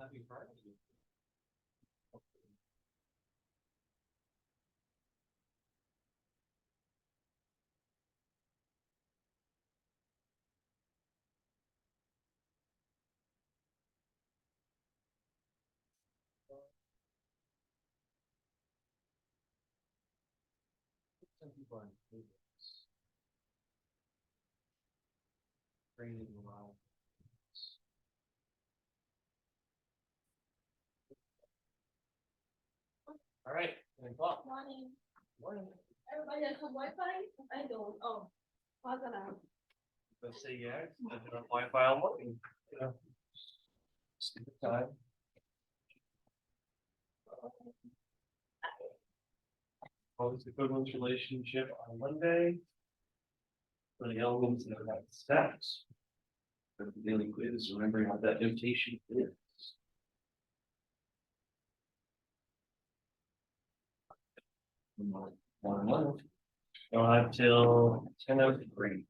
Happy Friday. Some people are training a lot. All right, 10 o'clock. Morning. Morning. Everybody has some Wi-Fi? I don't. Oh, how's that out? Let's say yeah, I've been on Wi-Fi all morning. Yeah. Stupid time. Always equivalence relationship on Monday. For the elements that have steps. For the daily quiz, remembering what that notation is. 1-1. You'll have till 10:03.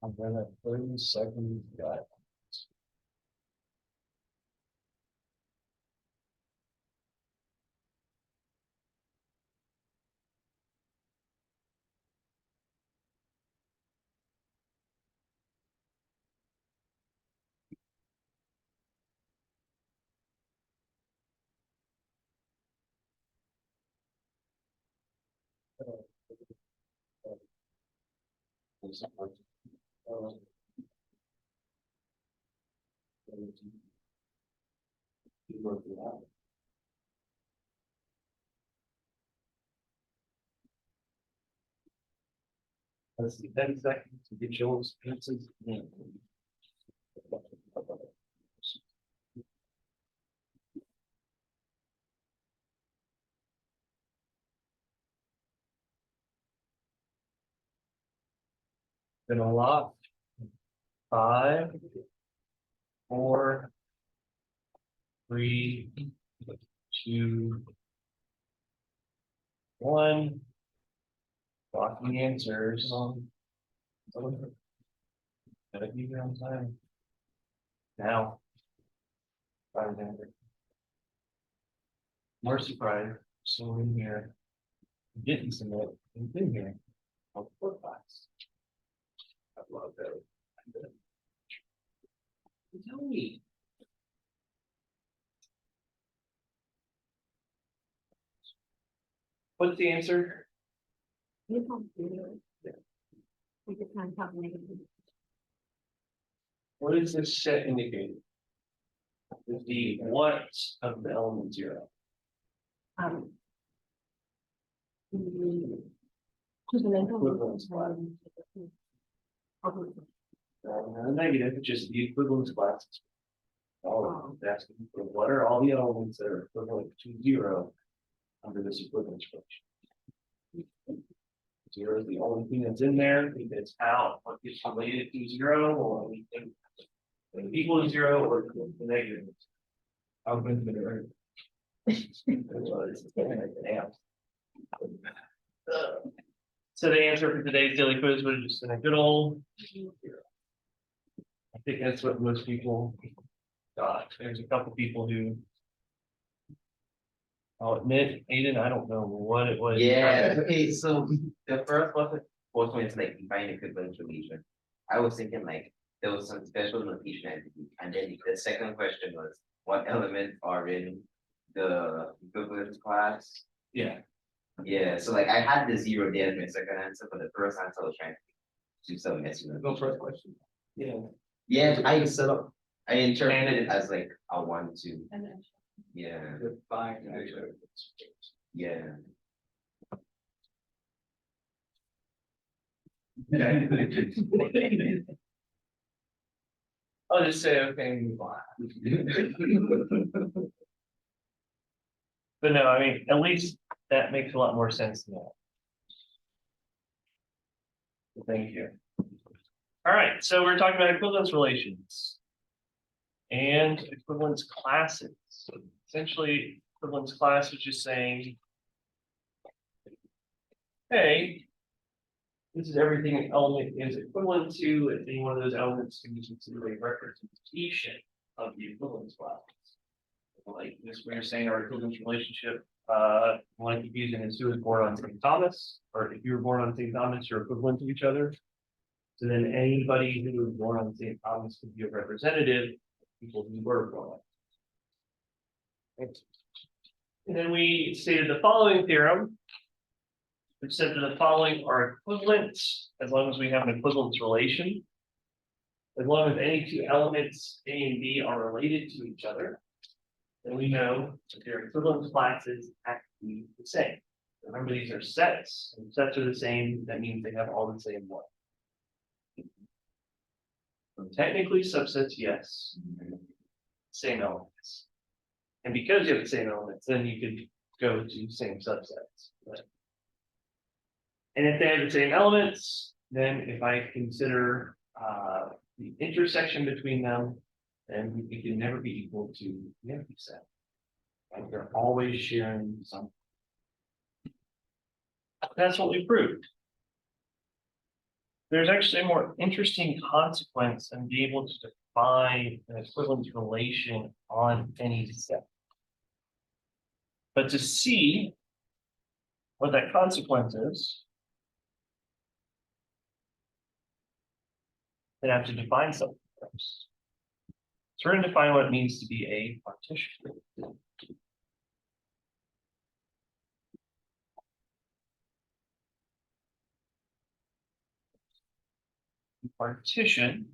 I'm gonna 30 seconds got. Let's see, 10 seconds to get your pizzas in. Been a lot. 5, 4, 3, 2, 1. Blocking answers. Gotta be here on time. Now. More surprise. So in here. Didn't submit. In here. I'll put class. I love that. Tell me. What's the answer? You can't do it. We just can't have negative. What is this set indicating? Is the what of the element 0? Equivalence class. Negative, it's just the equivalence classes. All of them, asking for what are all the elements that are equivalent to 0 under this equivalence relation. 0 is the only thing that's in there. If it's out, what gets related to 0 or anything equal to 0 or equal to negative. I'll go into it. So the answer for today's daily quiz was just in a good old 0. think that's what most people got. There's a couple people who. I'll admit, Aiden, I don't know what it was. Yeah, okay, so the first one is like define equivalent relation. I was thinking like there was some special notation entity, and then the second question was what elements are in the equivalence class? Yeah, Yeah, so like I had the zero there as my second answer, but the first answer I was trying to do some messing with. go first question. Yeah. Yeah, I set up, I interpreted it as like a 1, 2. And then. Yeah, Fine. yeah. I'll just say, okay, move on. But no, I mean, at least that makes a lot more sense now. Thank you. All right, so we're talking about equivalence relations and equivalence classes. So essentially, equivalence class is just saying, hey, this is everything an element is equivalent to, and any one of those elements can be considered a representation of the equivalence class. Like this, we're saying our equivalence relationship, like if using is who was born on St. Thomas, or if you were born on St. Thomas, you're equivalent to each other. So then anybody who was born on St. Thomas could be a representative of people who were born. And then we stated the following theorem, which said that the following are equivalent as long as we have an equivalence relation. As long as any two elements A and B are related to each other, then we know that their equivalence classes have to be the same. Remember, these are sets, and sets are the same. That means they have all the same one. So technically, subsets, yes, same elements. And because you have the same elements, then you could go to same subsets. But and if they have the same elements, then if I consider the intersection between them, then it can never be equal to the empty set. Like they're always sharing something. That's what we proved. There's actually a more interesting consequence in being able to define an equivalence relation on any set. But to see what that consequence is, then I have to define something first. So we're going to define what it means to be a partition. Partition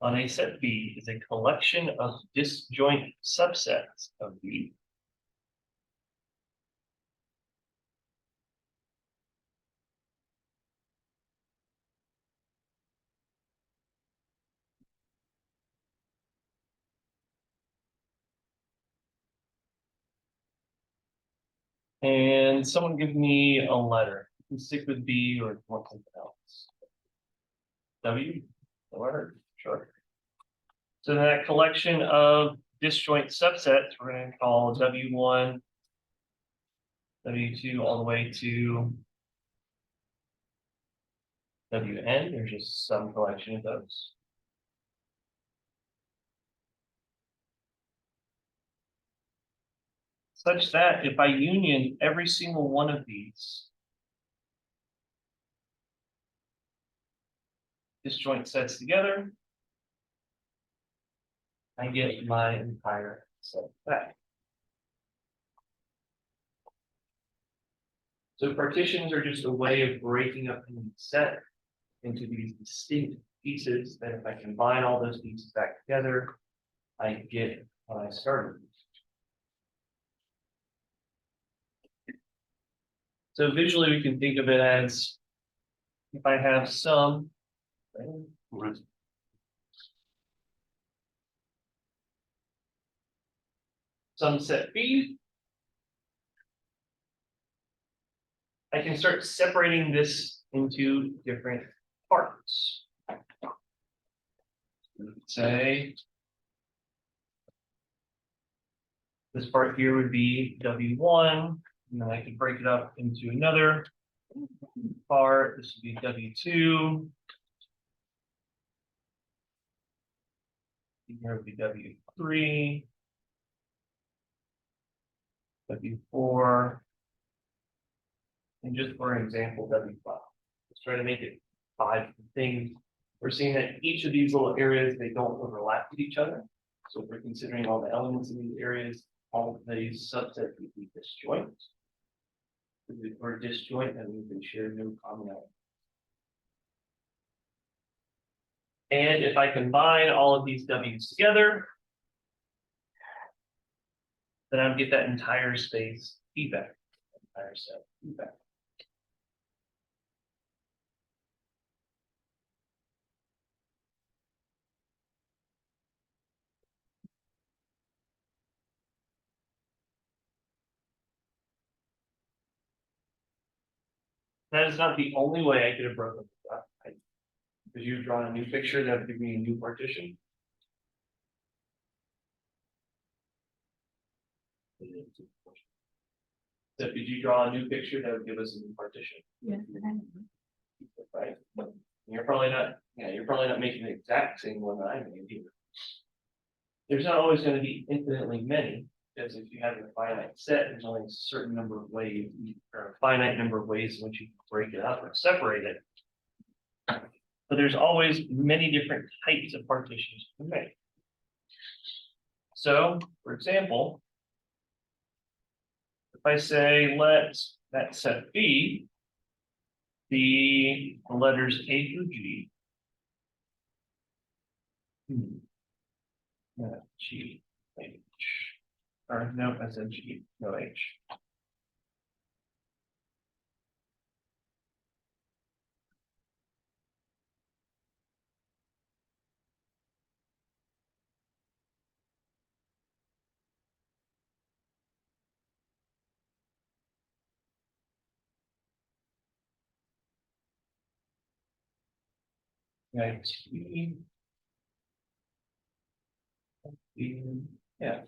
on a set B is a collection of disjoint subsets of B. And someone give me a letter. You can stick with B or want something else. W, the letter, sure. So that collection of disjoint subsets, we're going to call W1, W2, all the way to Wn. There's just some collection of those. Such that if I union every single one of these disjoint sets together, I get my entire set back. So partitions are just a way of breaking up any set into these distinct pieces that if I combine all those pieces back together, I get what I started with. So visually, we can think of it as if I have some set B, I can start separating this into different parts. Say this part here would be W1, and then I could break it up into another part, this would be W2. Here would be W3. W4. And just for an example, W5. Let's try to make it 5 things. We're seeing that each of these little areas, they don't overlap with each other. So if we're considering all the elements in these areas, all of these subsets would be disjoint. If we're disjoint, then we can share no common element. And if I combine all of these W's together, then I'll get that entire space feedback. Entire set feedback. That is not the only way I could have broken this up. Because you've drawn a new picture that would give me a new partition. So could you draw a new picture that would give us a new partition? Yeah. Right? But you're probably not, you're probably not making the exact same one that I made either. There's not always going to be infinitely many, because if you have a finite set, there's only a certain number of ways, or a finite number of ways in which you can break it up or separate it. But there's always many different types of partitions to make. So, for example, if I say let that set B be the letters A through G. G, H. Or no, I said G, no H. Right. Yeah.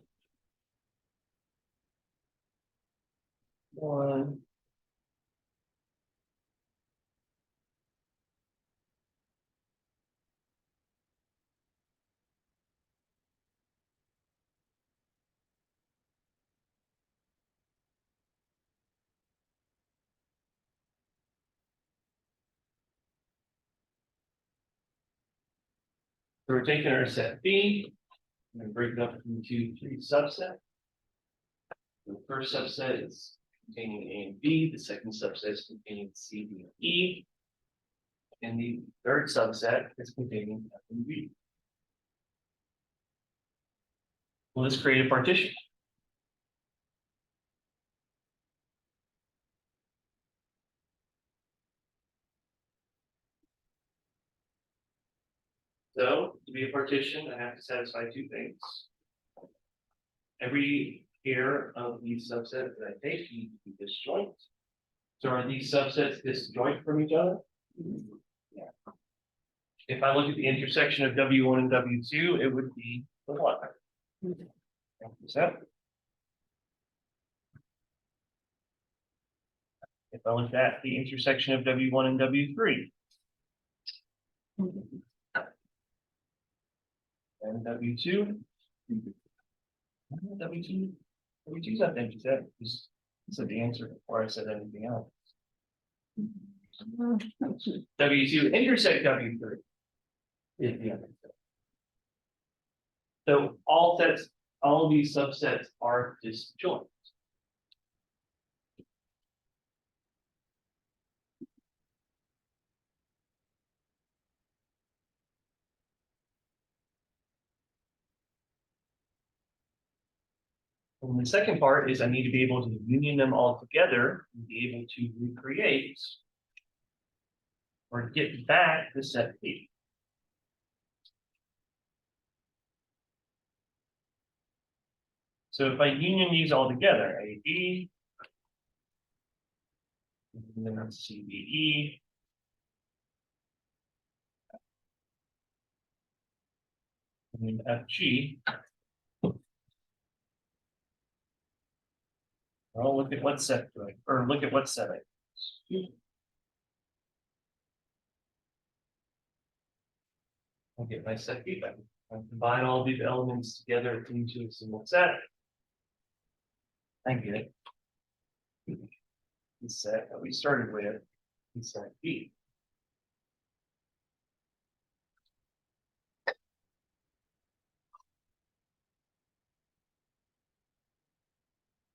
One. So we're taking our set B and break it up into 3 subsets. The first subset is containing A and B. The second subset is containing C, D, and E. And the third subset is containing F and G. Well, let's create a partition. So to be a partition, I have to satisfy 2 things. Every pair of these subsets that I take need to be disjoint. So are these subsets disjoint from each other? Yeah. If I look at the intersection of W1 and W2, it would be the what? If I look at the intersection of W1 and W3, and W2, W2's not empty set. This is the answer before I said anything else. W2 intersect W3 is the other set. So all of these subsets are disjoint. And the second part is I need to be able to union them all together and be able to recreate or get back the set B. So if I union these all together, A, B, and then C, D, E, and then F, G. Well, look at what set, or look at what set I use. I'll get my set feedback. I combine all these elements together into a single set. I get it. The set that we started with is set B.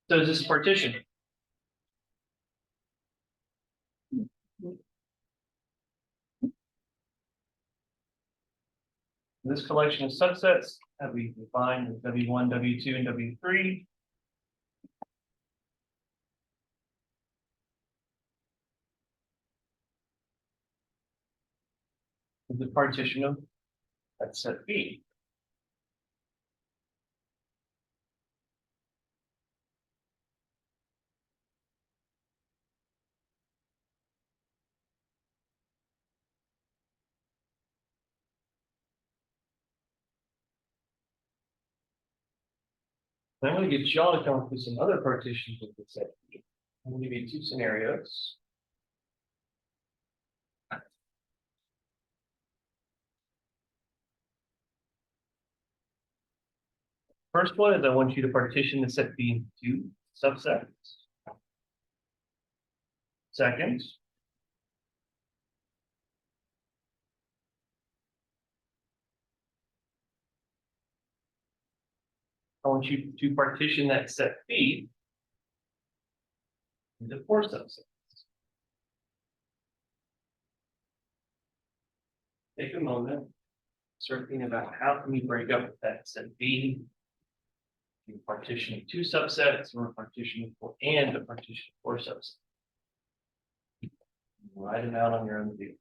So is this partition? This collection of subsets that we defined as W1, W2, and W3. Is the partition of that set B. I'm going to get y'all to come up with some other partitions of the set B. I'm going to give you two scenarios. First one is I want you to partition the set B into two subsets. Second, I want you to partition that set B into four subsets. Take a moment, start thinking about how can we break up that set B. You partition of two subsets or a partition of four and a partition of four subsets. Write them out on your own view.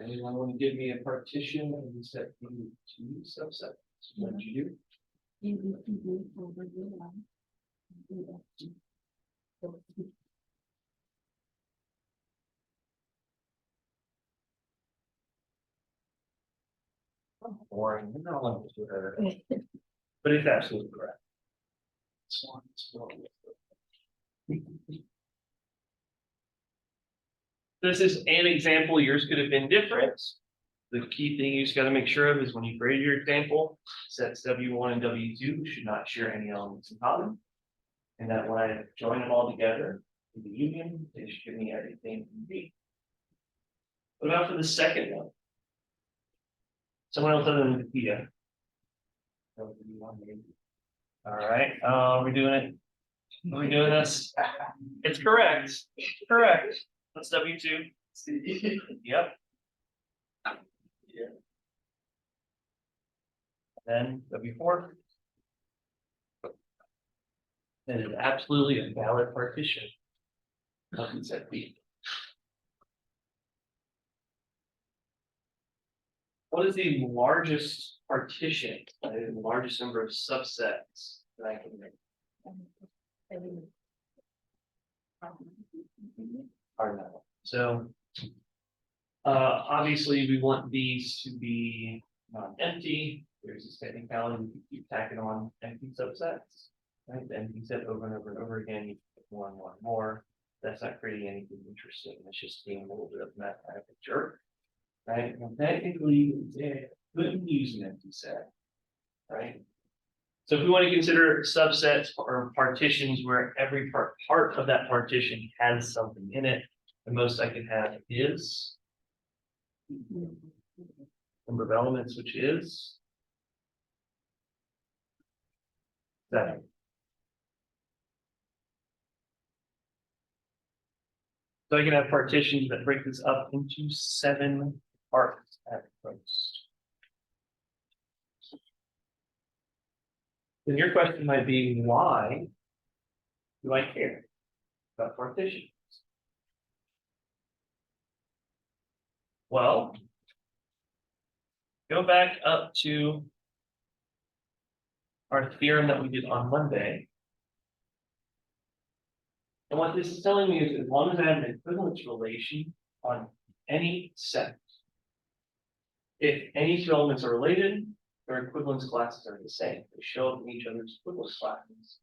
Anyone want to give me a partition of the set B into two subsets? What did you do? Boring. You're not allowed to do that. But it's absolutely correct. This is an example. Yours could have been different. The key thing you just got to make sure of is when you grade your example, sets W1 and W2 should not share any elements in common. And that when I join them all together in the union, they should give me everything in B. What about for the second one? Someone else other than Wikipedia. All right, we're doing it. Are we doing this? It's correct. Correct. That's W2. Yep. Yeah. Then W4. That is absolutely a valid partition of set B. What is the largest partition, the largest number of subsets that I can make? Hard enough. So obviously we want these to be empty. There's this technicality, we can keep tacking on empty subsets, right? The empty set over and over and over again, you put more and more and more. That's not creating anything interesting. It's just being a little bit of mathematical jerk, right? And technically, yeah, couldn't use an empty set, right? So if we want to consider subsets or partitions where every part of that partition has something in it, the most I can have is number of elements, which is 7. So I can have partitions that break this up into 7 parts at most. Then your question might be, why do I care about partitions? Well, go back up to our theorem that we did on Monday. And what this is telling me is as long as I have an equivalence relation on any set, if any two elements are related, their equivalence classes are the same. They show up in each other's equivalence classes.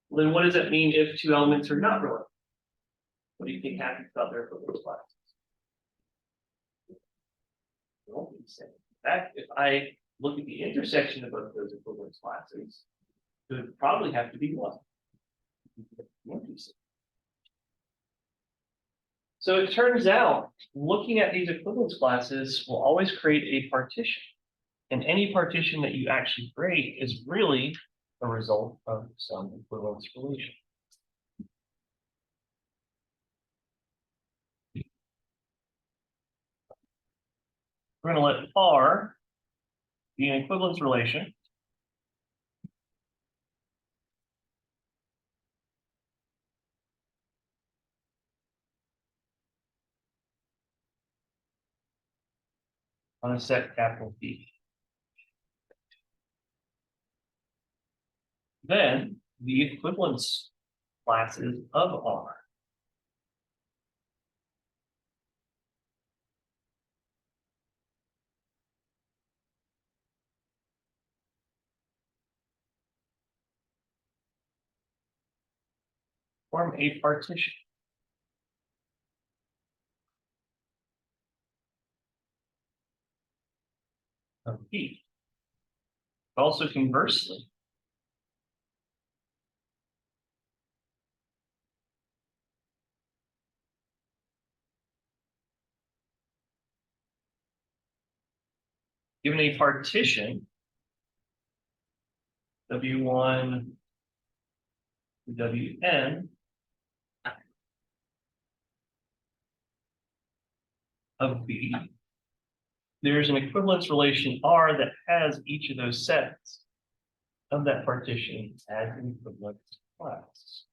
Well, then what does that mean if two elements are not related? What do you think happens about their equivalence classes? They won't be the same. In fact, if I look at the intersection of both those equivalence classes, it would probably have to be 1. So it turns out, looking at these equivalence classes will always create a partition. And any partition that you actually create is really a result of some equivalence relation. We're going to let R be an equivalence relation. On a set capital P. Then the equivalence classes of R form a partition. Of P. Also conversely, given a partition W1 Wn of B, there's an equivalence relation R that has each of those sets of that partition as an equivalent class.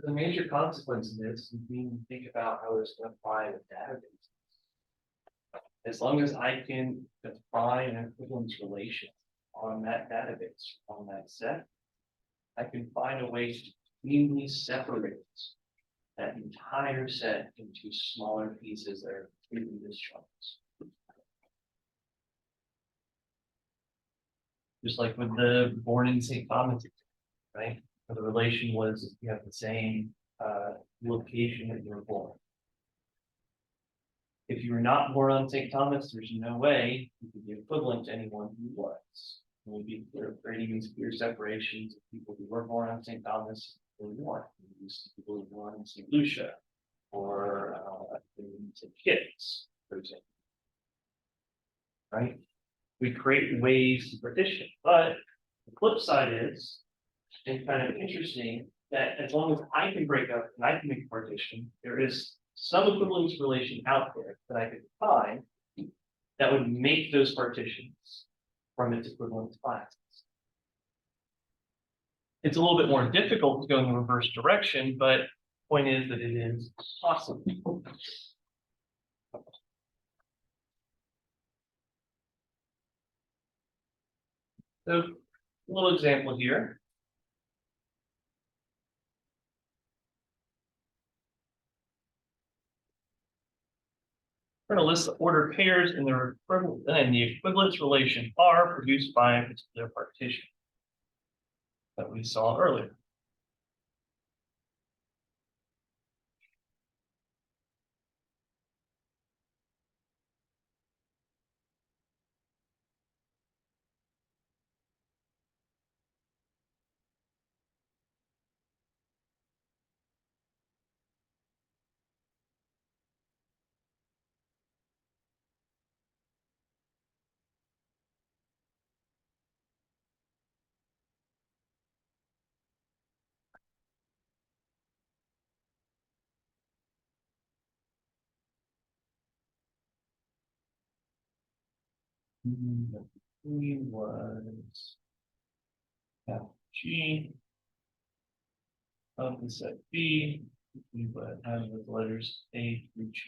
The major consequence of this is we need to think about how it's going to apply to databases. As long as I can define an equivalence relation on that database, on that set, I can find a way to cleanly separate that entire set into smaller pieces that are completely disjuncts. Just like with the born in St. Thomas, right? Where the relation was you have the same location that you were born. If you were not born on St. Thomas, there's no way you could be equivalent to anyone who was. And we'd be creating these clear separations of people who were born on St. Thomas and who weren't. People who were born in St. Lucia or St. Kitts, for example. Right? We create ways to partition. But the flip side is, and kind of interesting, that as long as I can break up and I can make a partition, there is some equivalence relation out there that I could find that would make those partitions from its equivalent classes. It's a little bit more difficult to go in the reverse direction, but point is that it is possible. So, a little example here. We're going to list the ordered pairs in the equivalence relation R produced by a particular partition that we saw earlier. He was G of the set B, we would have the letters A through G.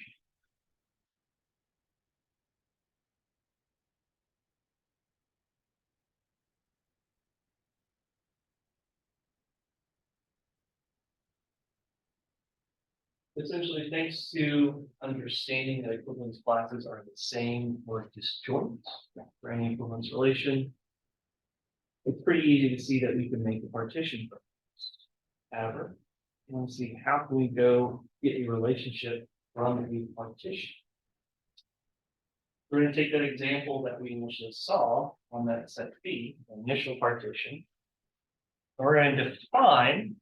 Essentially, thanks to understanding that equivalence classes are the same or disjoint for any equivalence relation, it's pretty easy to see that we can make a partition from this. However, we want to see how can we go get a relationship from a partition. We're going to take that example that we initially saw on that set B, the initial partition. We're going to define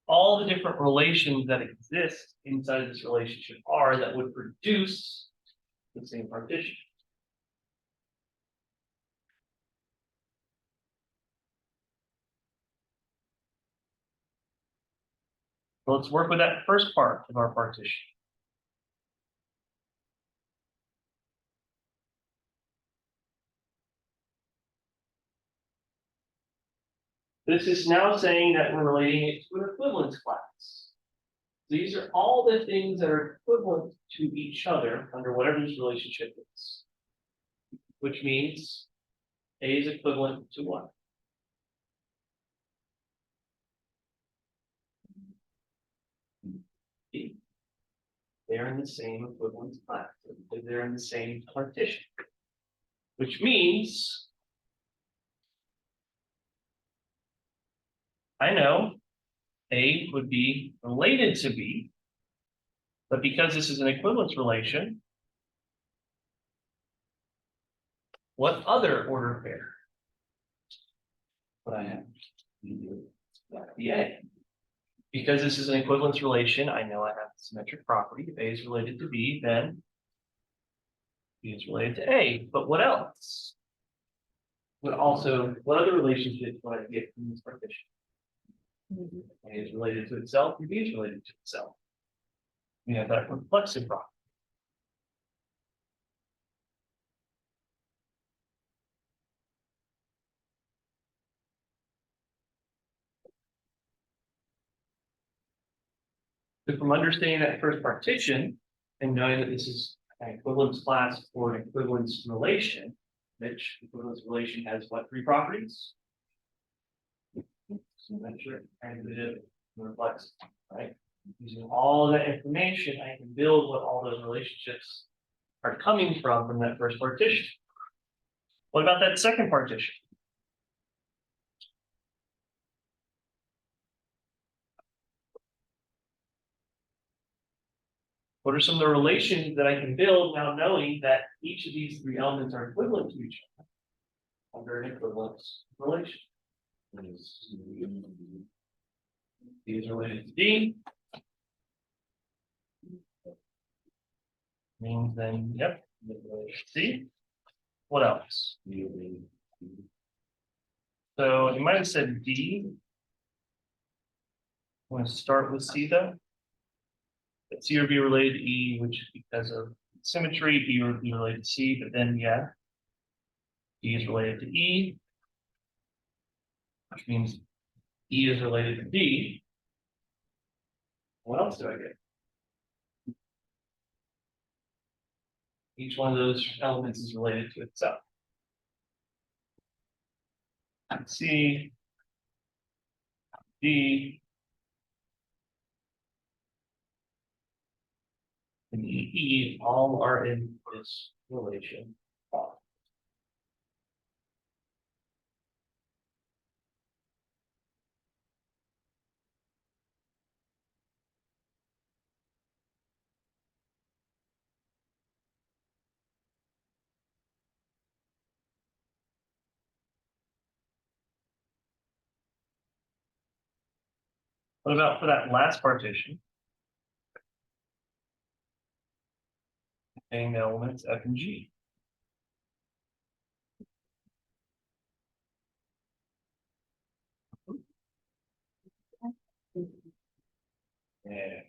all the different relations that exist inside of this relationship R that would produce the same partition. So let's work with that first part of our partition. This is now saying that we're relating it to an equivalence class. These are all the things that are equivalent to each other under whatever this relationship is. Which means A is equivalent to what? B. They're in the same equivalence class. They're in the same partition. Which means I know A would be related to B, but because this is an equivalence relation, what other order pair would I have? The A. Because this is an equivalence relation, I know I have the symmetric property. If A is related to B, then B is related to A. But what else? What other relationships would I get from this partition? A is related to itself, and B is related to itself. We have that reflexive property. So from understanding that first partition and knowing that this is an equivalence class or an equivalence relation, which equivalence relation has what three properties? Symmetric, transitive, and reflexive, right? Using all that information, I can build what all those relationships are coming from that first partition. What about that second partition? What are some of the relations that I can build now knowing that each of these three elements are equivalent to each other under an equivalence relation? These are related to D. Means then, yep, C. What else? So you might have said D. I'm going to start with C though. But C would be related to E, which because of symmetry, E would be related to C, but then yeah. D is related to E, which means E is related to D. What else do I get? Each one of those elements is related to itself. C, D, and E all are in this relation. What about for that last partition? Containing the elements F and G. Yeah.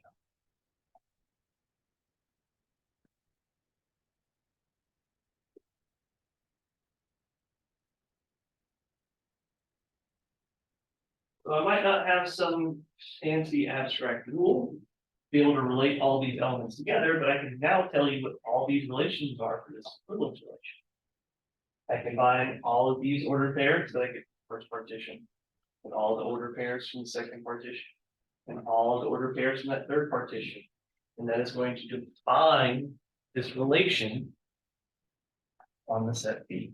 So I might not have some fancy abstract rule, be able to relate all these elements together, but I can now tell you what all these relations are for this equivalence relation. I combine all of these ordered pairs, so I get the first partition, and all the ordered pairs from the second partition, and all the ordered pairs from that third partition. And that is going to define this relation on the set B.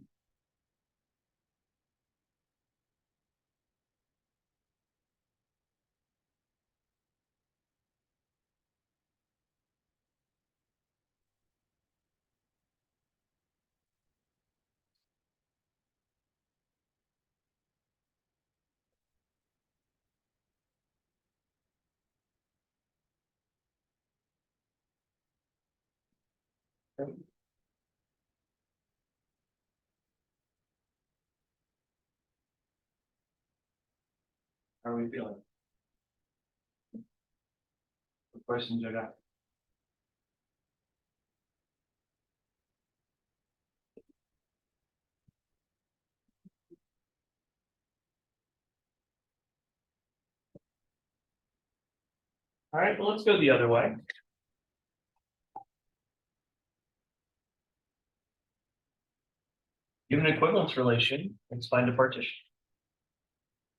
How are we feeling? What questions I got? All right, well, let's go the other way. Given an equivalence relation, let's find a partition.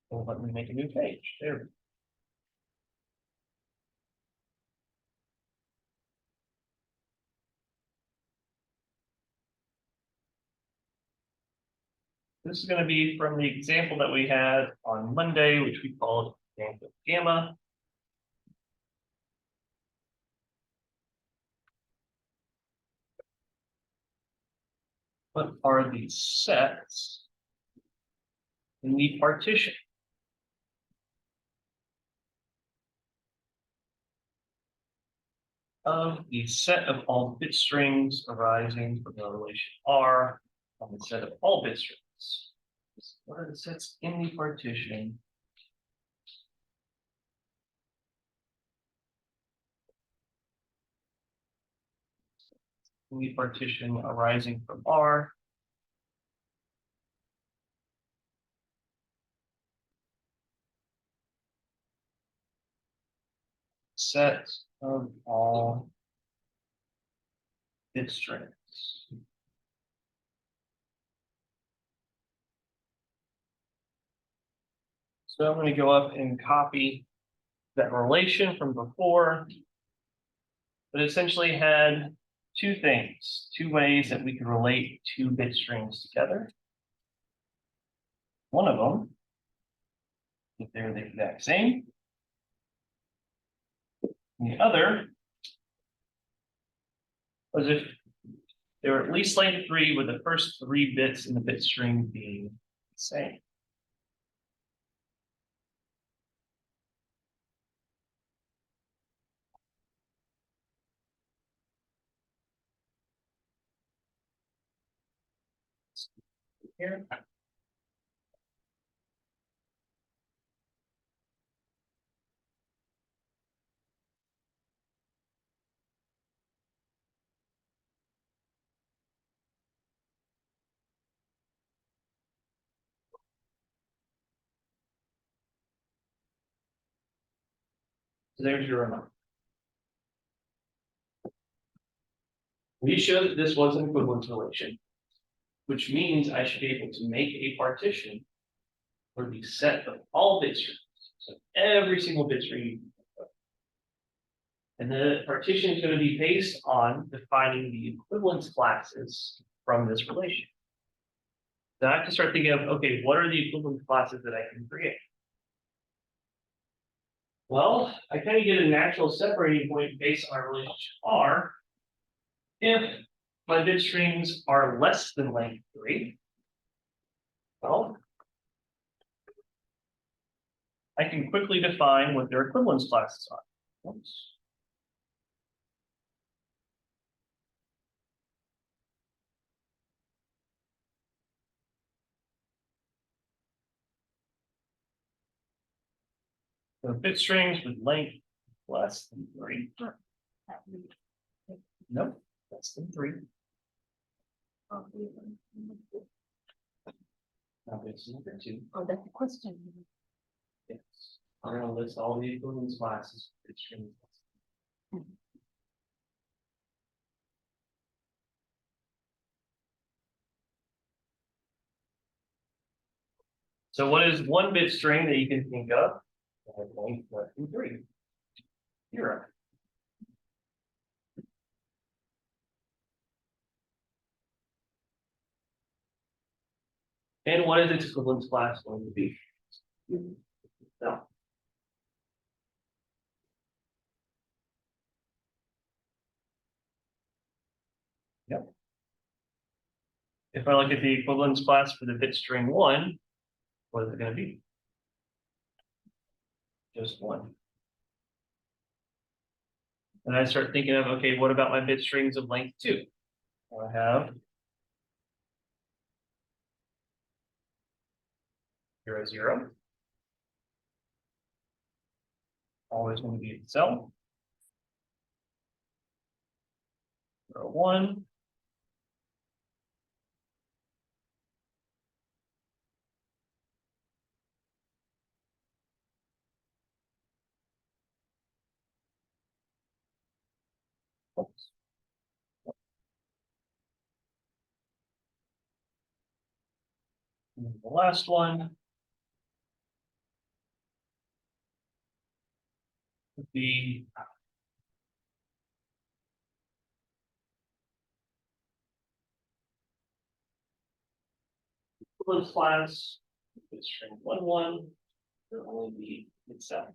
Well, let me make a new page. There. This is going to be from the example that we had on Monday, which we called example gamma. What are the sets in the partition? Of the set of all bit strings arising from the relation R on the set of all bit strings. What are the sets in the partition? In the partition arising from R. Set of all bit strings. So I'm going to go up and copy that relation from before. But essentially had two things, two ways that we could relate two bit strings together. One of them, if they're the exact same. And the other was if they were at least like 3, with the first 3 bits in the bit string being the same. Here. So there's your amount. We showed that this was an equivalence relation, which means I should be able to make a partition for the set of all bit streams. So every single bit stream. And the partition is going to be based on defining the equivalence classes from this relation. So I have to start thinking of, okay, what are the equivalence classes that I can create? Well, I kind of get a natural separating point based on our relationship R. If my bit streams are less than length 3, well, I can quickly define what their equivalence classes are. Oops. So bit strings with length less than 3. Nope, less than 3. Now it's number 2. Oh, that's the question. Yes. I'm gonna list all the equivalence classes for bit strings. So what is one bit string that you can think of? Length less than 3. 0. And what is its equivalence class going to be? No. Yep. If I look at the equivalence class for the bit string 1, what is it going to be? Just 1. And I start thinking of, okay, what about my bit strings of length 2? I have 0, 0. Always going to be itself. 0, 1. Oops. And then the last one would be equivalence class, bit string 1, 1, will only be itself.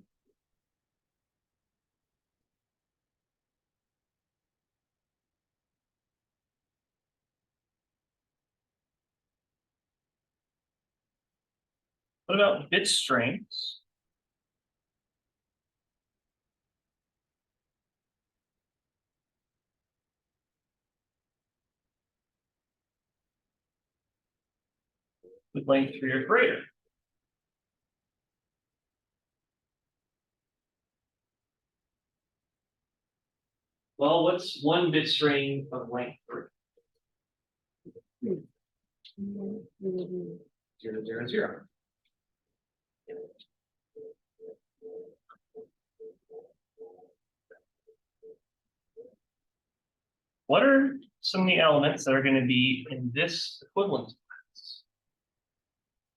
What about bit strings? With length 3 or greater? Well, what's one bit string of length 3? 0, 0, 0. What are some of the elements that are going to be in this equivalence class?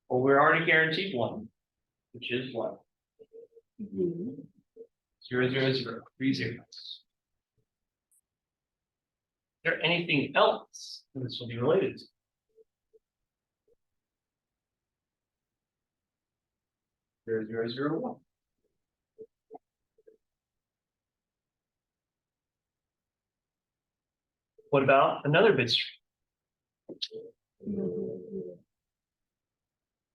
Well, we're already guaranteed 1, which is 1. 0, 0, 0, 3 zeros. Is there anything else that this will be related to? 0, 0, 0, 1. What about another bit string?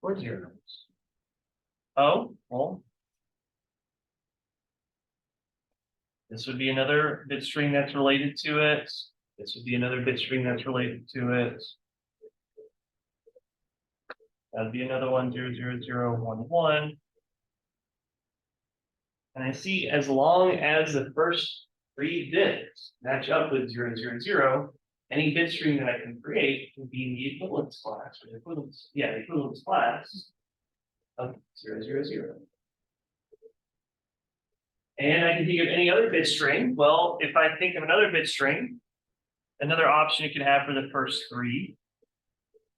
4 zeros. Oh, well. This would be another bit string that's related to it. This would be another bit string that's related to it. That'd be another one, 0, 0, 0, 1, 1. And I see as long as the first 3 bits match up with 0, 0, 0, any bit string that I can create will be in the equivalence class, or the equivalence, the equivalence class of 0, 0, 0. And I can think of any other bit string. Well, if I think of another bit string, another option you can have for the first 3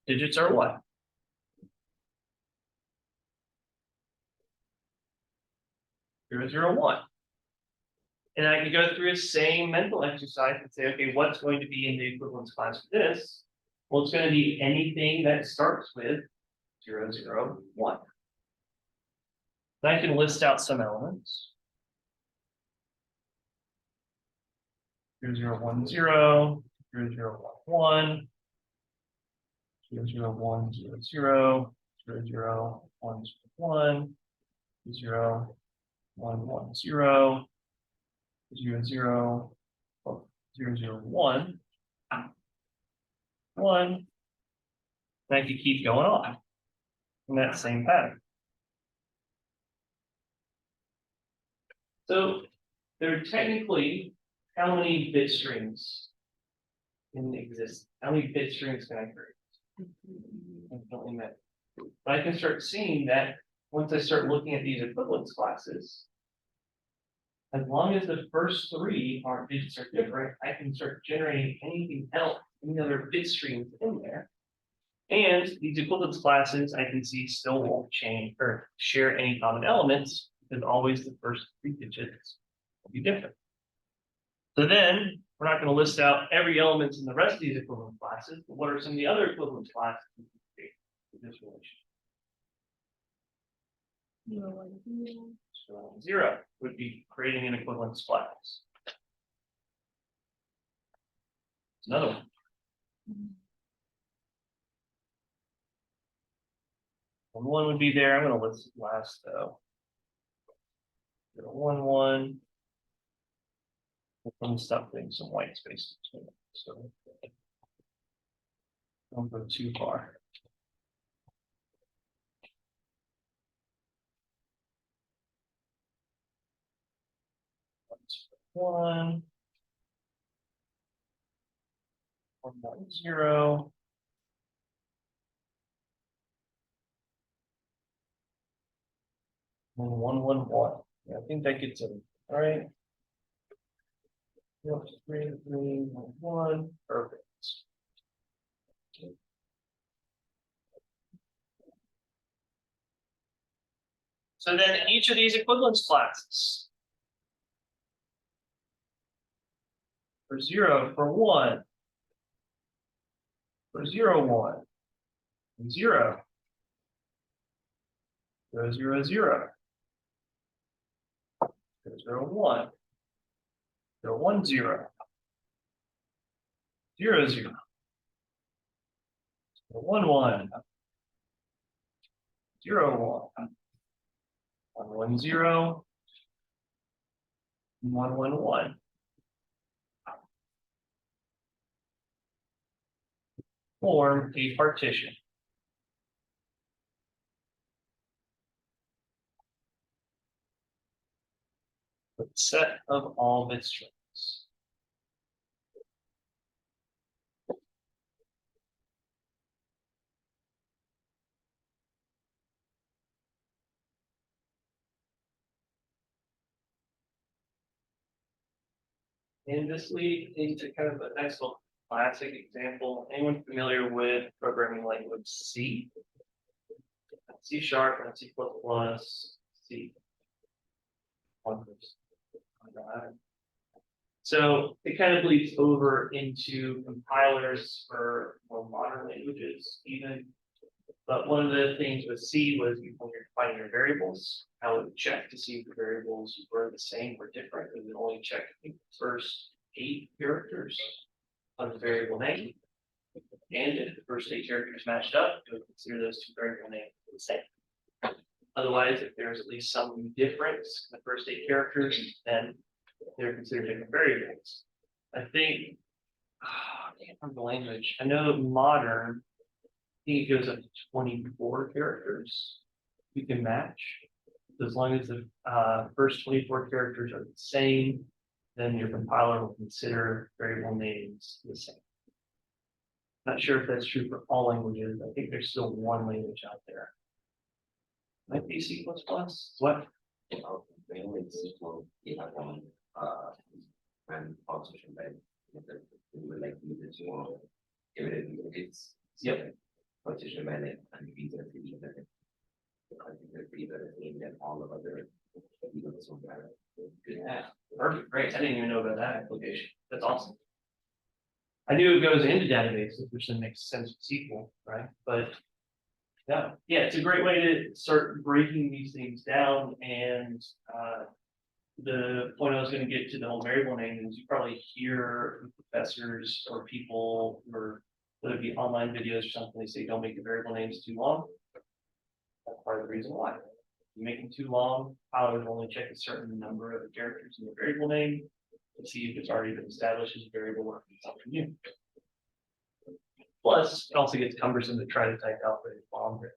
digits are what? 001. And I can go through the same mental exercise and say, okay, what's going to be in the equivalence class for this? Well, it's going to be anything that starts with 001. And I can list out some elements. 0010, 0011, 0010, 0010, 0011, 0110, 001, 1, and I could keep going on in that same pattern. So there are technically how many bit strings in existence? How many bit strings can I create? Infinitely many. But I can start seeing that once I start looking at these equivalence classes, as long as the first 3 digits are different, I can start generating anything else, any other bit streams in there. And these equivalence classes I can see still won't change or share any common elements, because always the first 3 digits will be different. So then we're not going to list out every element in the rest of these equivalent classes, but what are some of the other equivalence classes we can create with this relation? 0 would be creating an equivalence class. It's another one. One would be there. I'm going to list it last though. 011. I'm stop putting some white space between them. So don't go too far. One, 110, and 111. Yeah, I think that gets it. All right. 3, 3, 1, perfect. So then each of these equivalence classes for 0, for 1, for 01, and 0, 000, 001, 010, 00, 11, 01, 110, 111. Form a partition. With set of all bit strings. And this leads into kind of a nice little classic example. Anyone familiar with programming language C? C#, C++, C. So it kind of bleeds over into compilers for more modern languages, even. But one of the things with C was when you're defining your variables, I would check to see if the variables were the same or different. It would only check the first 8 characters of the variable name. And if the first 8 characters matched up, it would consider those 2 variable names the same. Otherwise, if there's at least some difference in the first 8 characters, then they're considered different variables. I think, I can't remember the language. I know modern, I think it goes up to 24 characters you can match. So as long as the first 24 characters are the same, then your compiler will consider variable names the same. Not sure if that's true for all languages. I think there's still one language out there. Might be C++. What? mainly it's for you have one and politician by we would like to use it to give it it's Yep. politician by like and visa to either I think they're either aimed at all of other people this one better. Yeah, perfect, great. I didn't even know about that application. That's awesome. I knew it goes into databases, which then makes sense with SQL, right? But yeah, it's a great way to start breaking these things down. And the point I was going to get to the whole variable name is you probably hear from professors or people or whether it be online videos or something, they say don't make the variable names too long. That's part of the reason why. You make them too long, I would only check a certain number of characters in the variable name to see if it's already been established as a variable or if it's something new. Plus, it also gets cumbersome to try to type out the longer.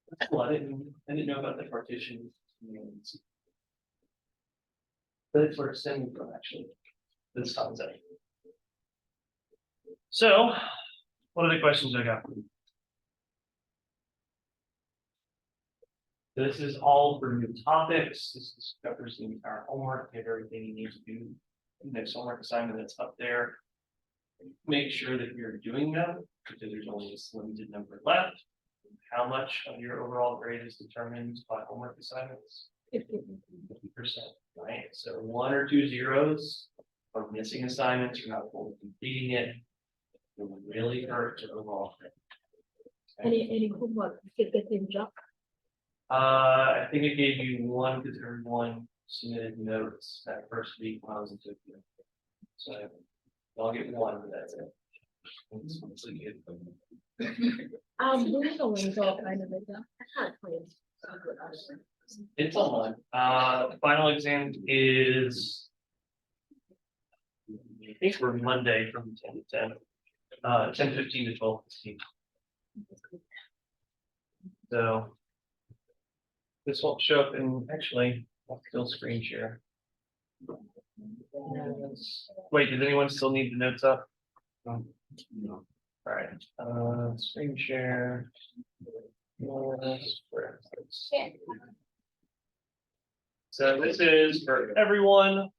That's cool. I didn't know about the partition. But it's where it's stemming from actually. This concept. So, what are the questions I got? This is all for new topics. This covers the entire homework. You have everything you need to do. The next homework assignment that's up there. Make sure that you're doing them because there's only a limited number left. How much of your overall grade is determined by homework assignments? 50%, right? So 1 or 2 zeros or missing assignments, you're not fully completing it. It will really hurt your overall grade. Okay? Any homework, get that in job. I think it gave you 1 because everyone submitted notes that first week when I was in Tokyo. So I'll get 1, but that's it. It's mostly good. Doing a one job kind of it. I can't claim. It's online. The final exam is I think we're Monday from 10 to 10, 10:15 to 12:15. So this won't show up in actually I'll still screen share. Wait, does anyone still need the notes up? No. All right, screen share. So this is for everyone.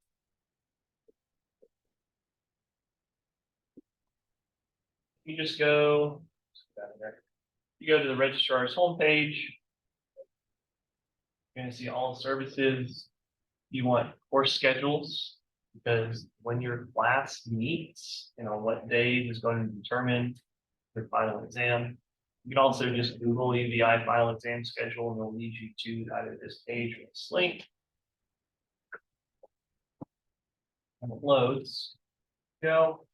You just go, you go to the registrar's homepage. You're gonna see all the services. You want course schedules because when your class meets, you know, what day is going to determine your final exam. You can also just Google UVI final exam schedule and it'll lead you to either this page or this link. And it loads. Go.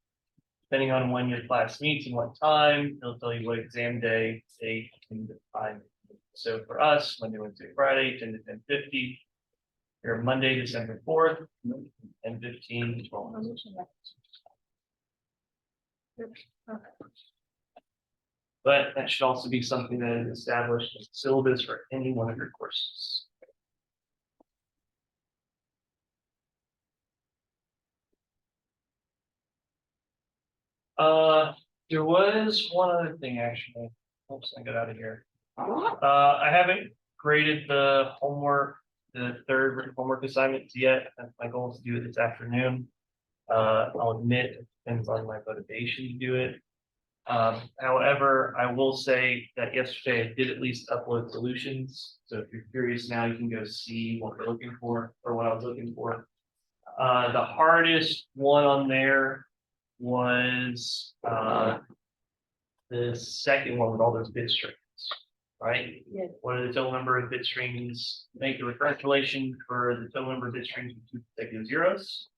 Depending on when your class meets and what time, it'll tell you what exam day, date, and the time. So for us, Monday, Wednesday, Friday, 10 to 10:50. Here, Monday, December 4th, 10:15 to 12. But that should also be something that is established as a syllabus for any one of your courses. There was one other thing actually. Oops, I got out of here. I haven't graded the homework, the third homework assignments yet. My goal is to do it this afternoon. I'll admit it depends on my motivation to do it. However, I will say that yesterday I did at least upload solutions. So if you're curious now, you can go see what we're looking for or what I was looking for. The hardest one on there was the second one with all those bit strings, right? Yes. What are the total number of bit strings? Make the recurrence relation for the total number of bit strings with 2 consecutive zeros.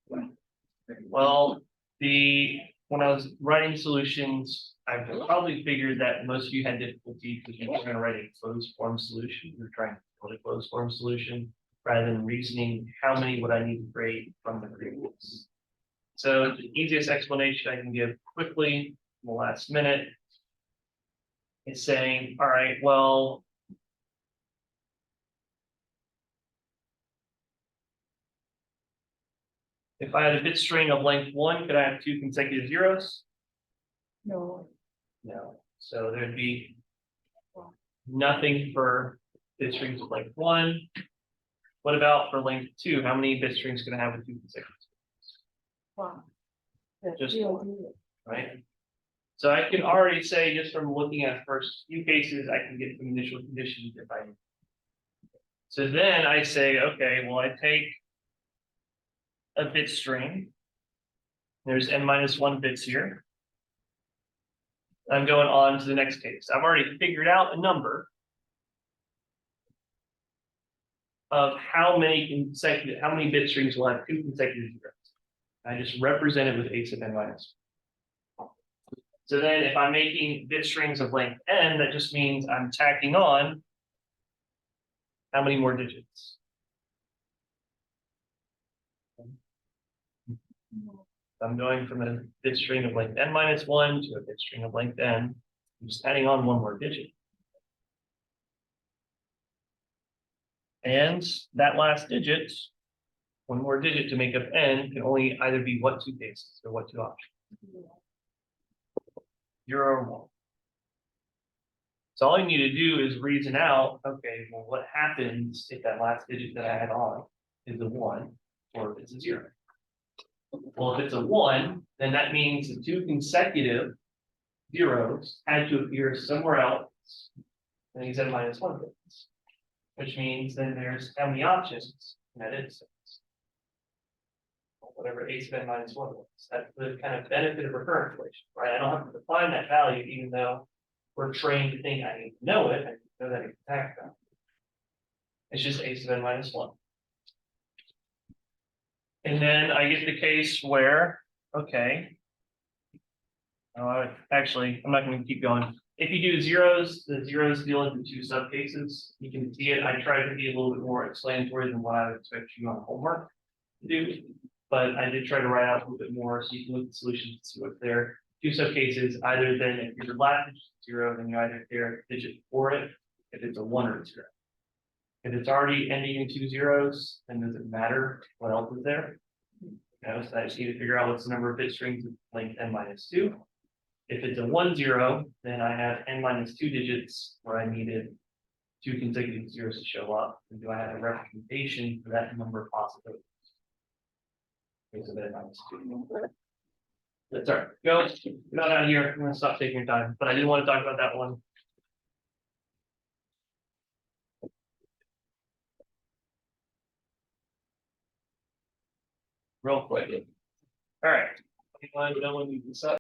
Well, when I was writing solutions, I probably figured that most of you had difficulty because you were going to write a closed form solution. You're trying to build a closed form solution rather than reasoning how many would I need to grade from the previous. So the easiest explanation I can give quickly in the last minute is saying, all right, well, if I had a bit string of length 1, could I have 2 consecutive zeros? No. No. So there'd be Nothing for bit strings of length 1. What about for length 2? How many bit strings can I have with 2 consecutive? Wow. That's Just real one. good. Right? So I can already say, just from looking at the first few cases, I can get some initial conditions if I. So then I say, okay, well, I take a bit string. There's n-1 bits here. I'm going on to the next case. I've already figured out a number of how many bit strings will have 2 consecutive zeros. I just represent it with a sub n-1. So then if I'm making bit strings of length n, that just means I'm tacking on how many more digits? I'm going from a bit string of length n-1 to a bit string of length n. I'm just adding on one more digit. And that last digit, one more digit to make up n, can only either be what 2 cases or what 2 options? 0 or 1. So all you need to do is reason out, okay, well, what happens if that last digit that I add on is a 1 or if it's a 0? Well, if it's a 1, then that means the 2 consecutive zeros had to appear somewhere else than these n-1 bits, which means then there's how many options that is. Whatever a sub n-1 was. That's the kind of benefit of recurrent relation, right? I don't have to define that value, even though we're trained to think I need to know it. I need to know that exact value. It's just a sub n-1. And then I get the case where, okay. Actually, I'm not going to keep going. If you do zeros, the zeros deal into 2 subcases. You can see it. I tried to be a little bit more explanatory than what I would expect you on homework to do. But I did try to write out a little bit more so you can look at the solutions and see what's there. 2 subcases, either then if your last digit is 0, then you either care a digit for it, if it's a 1 or a 0. If it's already ending in 2 zeros, then does it matter what else is there? So I just need to figure out what's the number of bit strings with length n-2. If it's a 1 0, then I have n-2 digits where I needed 2 consecutive zeros to show up. And do I have a representation for that number of possibilities? That's all right. Go. Not out of here. I'm gonna stop taking your time, but I didn't want to talk about that one. Real quick. All right. Anyone know when you can stop?